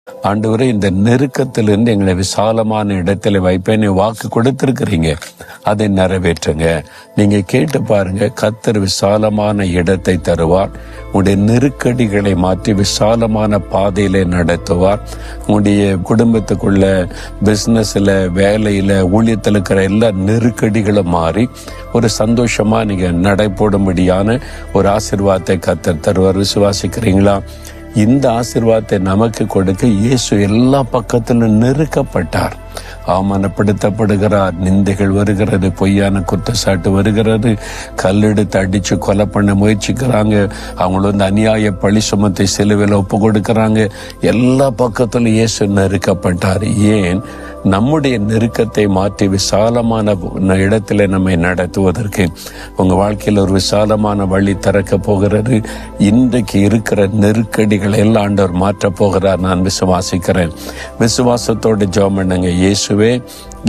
ஆண்டவரே, இந்த நெருக்கத்திலிருந்து எங்களை விசாலமான இடத்துல வைப்பேன்னு வாக்கு கொடுத்திருக்கிறீங்க. அதை நிறைவேற்றுங்க. நீங்க கேட்டு பாருங்க, கர்த்தர் விசாலமான இடத்தை தருவார். உங்களுடைய நெருக்கடிகளை மாற்றி விசாலமான பாதையில நடத்துவார். உங்களுடைய குடும்பத்துக்குள்ள, பிசினஸ்ல, வேலையில, ஊழியத்தில் இருக்கிற எல்லா நெருக்கடிகளும் மாறி ஒரு சந்தோஷமா நீங்க நடைபோடும்படியான ஒரு ஆசீர்வாதத்தை கர்த்தர் தருவார். விசுவாசிக்கிறீங்களா? இந்த ஆசீர்வாதத்தை நமக்கு கொடுக்க இயேசு எல்லா பக்கத்திலும் நெருக்கப்பட்டார். அவமானப்படுத்தப்படுகிறார், நிந்தைகள் வருகிறது, பொய்யான குற்றச்சாட்டு வருகிறது, கல்லெடுத்து அடிச்சு கொலை பண்ண முயற்சிக்கிறாங்க, அவங்கள அநியாய பழி சுமத்தை சிலுவையில் ஒப்பு கொடுக்கிறாங்க. எல்லா பக்கத்திலும் இயேசு நெருக்கப்பட்டார். ஏன்? நம்முடைய நெருக்கத்தை மாற்றி விசாலமான இடத்துல நம்மை நடத்துவதற்கு. உங்க வாழ்க்கையில் ஒரு விசாலமான வழி திறக்க போகிறது. இன்றைக்கு இருக்கிற நெருக்கடிகளை எல்லாம் ஆண்டவர் மாற்ற போகிறார். நான் விசுவாசிக்கிறேன். விசுவாசத்தோடு ஜெபம் பண்ணுங்க. இயேசுவே,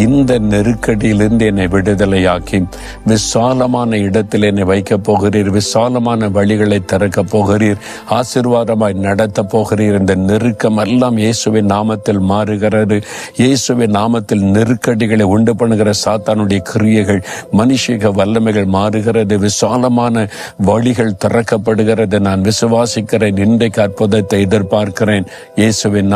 இந்த நெருக்கடியிலிருந்து என்னை விடுதலையாக்கி விசாலமான இடத்தில் என்னை வைக்க போகிறீர். விசாலமான வழிகளை திறக்க போகிறீர். ஆசீர்வாதமாய் நடத்த போகிறீர். இந்த நெருக்கம் எல்லாம் இயேசுவின் நாமத்தில் மாறுகிறது. இயேசுவின் நாமத்தில் நெருக்கடிகளை உண்டு பண்ணுகிற சாத்தானுடைய கிரியைகள், மனுஷிக வல்லமைகள் மாறுகிறது. விசாலமான வழிகள் திறக்கப்படுகிறது. நான் விசுவாசிக்கிறேன். இன்றைக்கு அற்புதத்தை எதிர்பார்க்கிறேன். இயேசுவின்